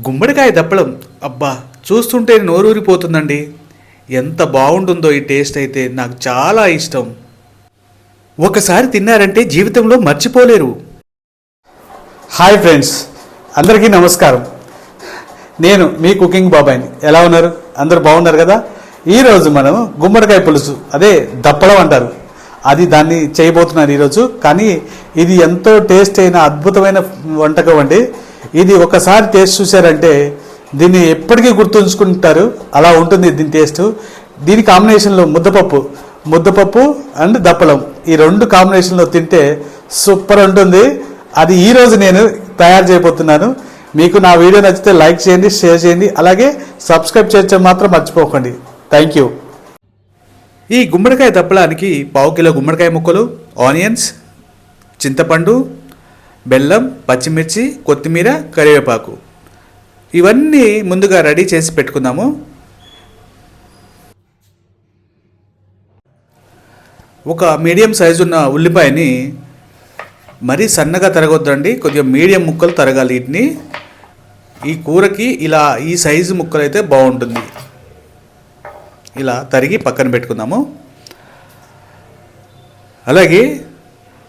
గుమ్మడికాయ దప్పడం అబ్బా చూస్తుంటే నోరూరిపోతుందండి. ఎంత బాగుంటుందో ఈ టేస్ట్ అయితే నాకు చాలా ఇష్టం. ఒకసారి తిన్నారంటే జీవితంలో మర్చిపోలేరు. హాయ్ ఫ్రెండ్స్, అందరికీ నమస్కారం. నేను మీ కుకింగ్ బాబాయ్ని. ఎలా ఉన్నారు? అందరూ బాగున్నారు కదా? ఈరోజు మనం గుమ్మడికాయ పులుసు, అదే దప్పడం అంటారు, దాన్ని చేయబోతున్నాను ఈరోజు. కానీ ఇది ఎంతో టేస్ట్ అయిన అద్భుతమైన వంటకం అండి. ఇది ఒకసారి టేస్ట్ చూశారంటే దీన్ని ఎప్పటికీ గుర్తుంచుకుంటారు. అలా ఉంటుంది దీని టేస్ట్. దీని కాంబినేషన్లో ముద్దపప్పు అండ్ దప్పలం, ఈ రెండు కాంబినేషన్లో తింటే సూపర్ ఉంటుంది. అది ఈరోజు నేను తయారు చేయబోతున్నాను. మీకు నా వీడియో నచ్చితే లైక్ చేయండి, షేర్ చేయండి, అలాగే సబ్స్క్రైబ్ చేయడం మాత్రం మర్చిపోకండి. Thank you. ఈ గుమ్మడికాయ దప్పడానికి 1/2 కిలో గుమ్మడికాయ ముక్కలు, ఆనియన్స్, చింతపండు, బెల్లం, పచ్చిమిర్చి, కొత్తిమీర, కరివేపాకు, ఇవన్నీ ముందుగా రెడీ చేసి పెట్టుకుందాము. ఒక మీడియం సైజు ఉన్న ఉల్లిపాయని మరీ సన్నగా తరగొద్దండి, కొద్దిగా మీడియం ముక్కలు తరగాలి. వీటిని ఈ కూరకి ఇలా ఈ సైజు ముక్కలు అయితే బాగుంటుంది. ఇలా తరిగి పక్కన పెట్టుకుందాము. అలాగే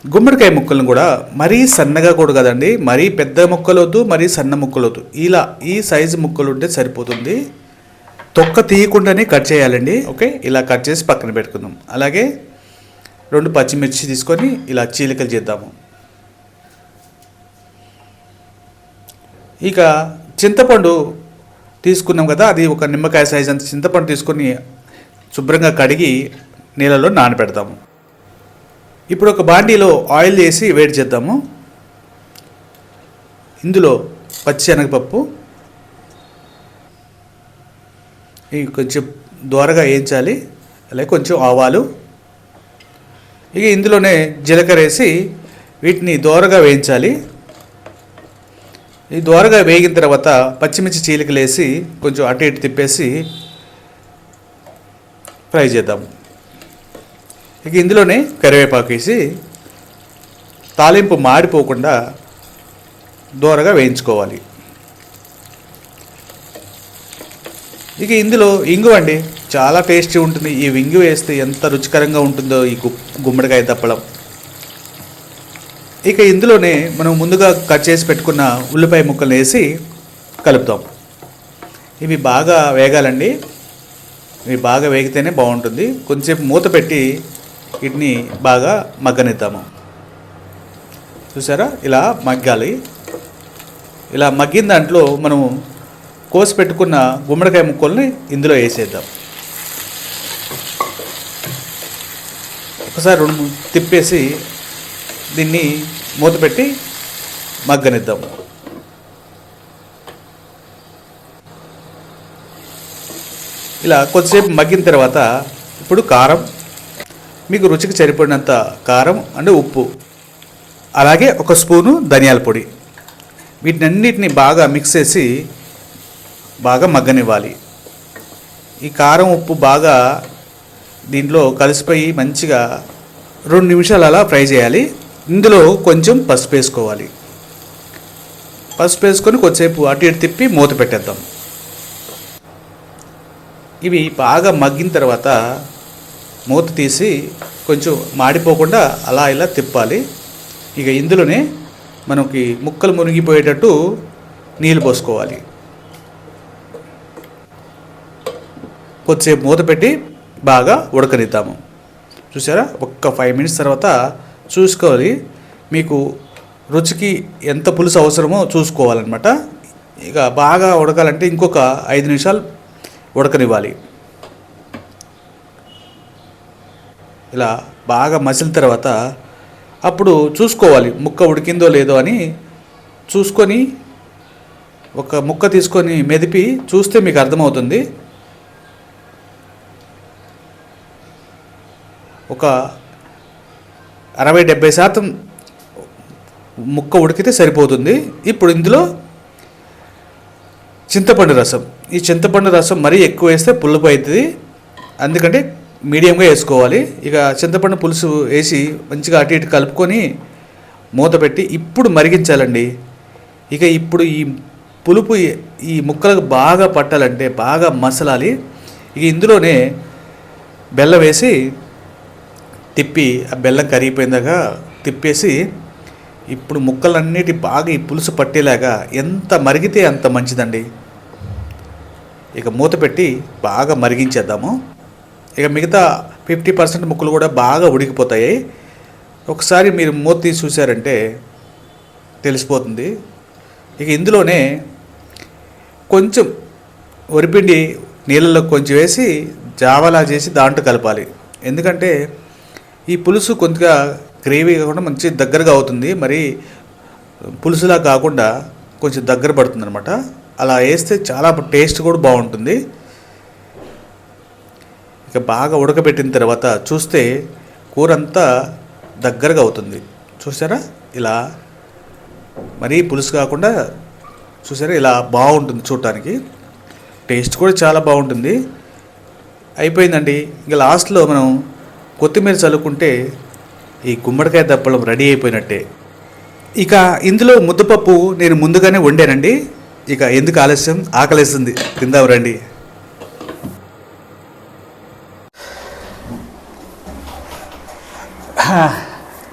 గుమ్మడికాయ ముక్కలను కూడా మరీ సన్నగా కూడా కదండి, మరీ పెద్ద ముక్కలు వద్దు, మరీ సన్న ముక్కలు వద్దు. ఇలా ఈ సైజు ముక్కలు ఉంటే సరిపోతుంది. తొక్క తీయకుండానే కట్ చేయాలండి. ఓకే, ఇలా కట్ చేసి పక్కన పెట్టుకుందాం. అలాగే 2 పచ్చిమిర్చి తీసుకొని ఇలా చీలికలు చేద్దాము. ఇక చింతపండు తీసుకున్నాం కదా, అది ఒక నిమ్మకాయ సైజ్ అంత చింతపండు తీసుకొని శుభ్రంగా కడిగి నీళ్ళలో నానబెడతాము. ఇప్పుడు ఒక బాండీలో ఆయిల్ వేసి వేడి చేద్దాము. ఇందులో పచ్చిశనగపప్పు ఇవి కొంచెం దోరగా వేయించాలి. అలాగే కొంచెం ఆవాలు, ఇక ఇందులోనే జీలకర్ర వేసి వీటిని దోరగా వేయించాలి. ఈ దోరగా వేగిన తర్వాత పచ్చిమిర్చి చీలికలు వేసి కొంచెం అటు ఇటు తిప్పేసి ఫ్రై చేద్దాము. ఇక ఇందులోనే కరివేపాకు వేసి తాలింపు మాడిపోకుండా దోరగా వేయించుకోవాలి. ఇక ఇందులో ఇంగు అండి, చాలా టేస్టీ ఉంటుంది. ఈ ఇంగు వేస్తే ఎంత రుచికరంగా ఉంటుందో ఈ గుమ్మడికాయ దప్పడం. ఇక ఇందులోనే మనం ముందుగా కట్ చేసి పెట్టుకున్న ఉల్లిపాయ ముక్కలు వేసి కలుపుతాం. ఇవి బాగా వేగాలండి. ఇవి బాగా వేగితేనే బాగుంటుంది. కొంచెంసేపు మూత పెట్టి వీటిని బాగా మగ్గనిద్దాము. చూసారా, ఇలా మగ్గాలి. ఇలా మగ్గిన దాంట్లో మనము కోసి పెట్టుకున్న గుమ్మడికాయ ముక్కల్ని ఇందులో వేసేద్దాం. ఒకసారి 2 తిప్పేసి దీన్ని మూత పెట్టి మగ్గనిద్దాం. ఇలా కొద్దిసేపు మగ్గిన తర్వాత ఇప్పుడు కారం, మీకు రుచికి సరిపడినంత కారం అండ్ ఉప్పు, అలాగే 1 స్పూను ధనియాల పొడి, వీటినన్నిటిని బాగా మిక్స్ చేసి బాగా మగ్గనివ్వాలి. ఈ కారం ఉప్పు బాగా దీంట్లో కలిసిపోయి మంచిగా 2 నిమిషాలు అలా ఫ్రై చేయాలి. ఇందులో కొంచెం పసుపు వేసుకోవాలి. పసుపు వేసుకొని కొద్దిసేపు అటు ఇటు తిప్పి మూత పెట్టేద్దాం. ఇవి బాగా మగ్గిన తర్వాత మూత తీసి కొంచెం మాడిపోకుండా అలా ఇలా తిప్పాలి. ఇక ఇందులోనే మనకి ముక్కలు మునిగిపోయేటట్టు నీళ్ళు పోసుకోవాలి. కొద్దిసేపు మూత పెట్టి బాగా ఉడకనిద్దాము. చూసారా, ఒక్క 5 మినిట్స్ తర్వాత చూసుకోవాలి. మీకు రుచికి ఎంత పులుసు అవసరమో చూసుకోవాలన్నమాట. ఇక బాగా ఉడకాలంటే ఇంకొక 5 నిమిషాలు ఉడకనివ్వాలి. ఇలా బాగా మసిలిన తర్వాత అప్పుడు చూసుకోవాలి ముక్క ఉడికిందో లేదో అని. చూసుకొని ఒక ముక్క తీసుకొని మెదిపి చూస్తే మీకు అర్థమవుతుంది. ఒక 60-70% ముక్క ఉడికితే సరిపోతుంది. ఇప్పుడు ఇందులో చింతపండు రసం, ఈ చింతపండు రసం మరీ ఎక్కువ వేస్తే పులుపు అవుతుంది, అందుకంటే మీడియంగా వేసుకోవాలి. ఇక చింతపండు పులుసు వేసి మంచిగా అటు ఇటు కలుపుకొని మూత పెట్టి ఇప్పుడు మరిగించాలండి. ఇక ఇప్పుడు ఈ పులుపు ఈ ముక్కలకు బాగా పట్టాలంటే బాగా మసలాలి. ఇక ఇందులోనే బెల్లం వేసి తిప్పి ఆ బెల్లం కరిగిపోయిందాక తిప్పేసి ఇప్పుడు ముక్కలన్నిటి బాగా ఈ పులుసు పట్టేలాగా ఎంత మరిగితే అంత మంచిదండి. ఇక మూత పెట్టి బాగా మరిగించేద్దాము. ఇక మిగతా 50% ముక్కలు కూడా బాగా ఉడికిపోతాయి. ఒకసారి మీరు మూత తీసి చూసారంటే తెలిసిపోతుంది. ఇక ఇందులోనే కొంచెం వరిపిండి నీళ్ళలో కొంచెం వేసి జావలా చేసి దాంట్లో కలపాలి. ఎందుకంటే ఈ పులుసు కొద్దిగా గ్రేవీ కాకుండా మంచి దగ్గరగా అవుతుంది. మరి పులుసులా కాకుండా కొంచెం దగ్గర పడుతుంది అనమాట. అలా వేస్తే చాలా టేస్ట్ కూడా బాగుంటుంది. ఇక బాగా ఉడకబెట్టిన తర్వాత చూస్తే కూర అంతా దగ్గరగా అవుతుంది. చూసారా, ఇలా మరీ పులుసు కాకుండా చూసారా ఇలా బాగుంటుంది. చూడటానికి టేస్ట్ కూడా చాలా బాగుంటుంది. అయిపోయిందండి. ఇంకా లాస్ట్లో మనం కొత్తిమీర చల్లుకుంటే ఈ గుమ్మడికాయ దప్పలం రెడీ అయిపోయినట్టే. ఇక ఇందులో ముద్దపప్పు నేను ముందుగానే వండానండి. ఇక ఎందుకు ఆలస్యం, ఆకలేస్తుంది, తిందాం రండి.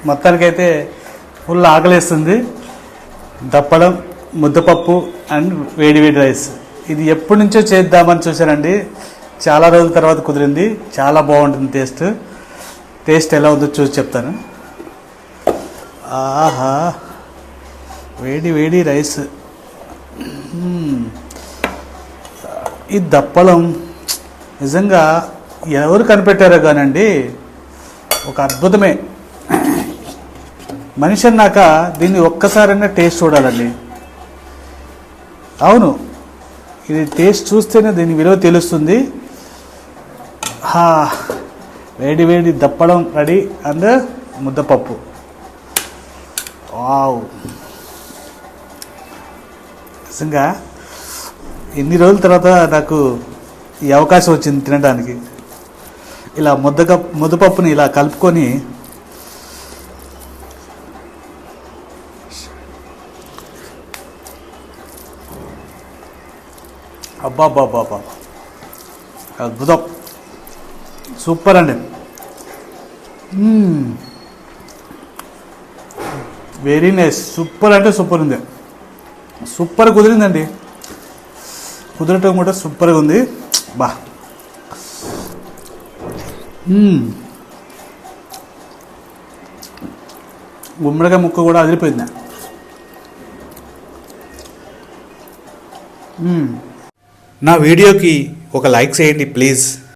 మొత్తానికైతే ఫుల్ ఆకలేస్తుంది. దప్పడం, ముద్దపప్పు అండ్ వేడి వేడి రైస్. ఇది ఎప్పటి నుంచో చేద్దామని చూశానండి. చాలా రోజుల తర్వాత కుదిరింది. చాలా బాగుంటుంది టేస్ట్ ఎలా ఉందో చూసి చెప్తాను. ఆహా, వేడి వేడి రైస్. ఈ దప్పలం నిజంగా ఎవరు కనిపెట్టారో కానండి, ఒక అద్భుతమే. మనిషి అన్నాక దీన్ని ఒక్కసారైనా టేస్ట్ చూడాలండి. అవును, ఇది టేస్ట్ చూస్తేనే దీని విలువ తెలుస్తుంది. వేడి వేడి దప్పడం రెడీ అండ్ ముద్దపప్పు. వావ్, నిజంగా ఎన్ని రోజుల తర్వాత నాకు ఈ అవకాశం వచ్చింది తినడానికి. ఇలా ముద్దపప్పుని ఇలా కలుపుకొని అబ్బాబ్బాబ్బా, అద్భుతం, సూపర్ అండి. Very nice. సూపర్ అంటే సూపర్ ఉంది. సూపర్ కుదిరిందండి. కుదరటం కూడా సూపర్గా ఉంది. బా, గుమ్మడికాయ ముక్క కూడా అదిరిపోయింది. నా వీడియోకి ఒక లైక్ చేయండి ప్లీజ్.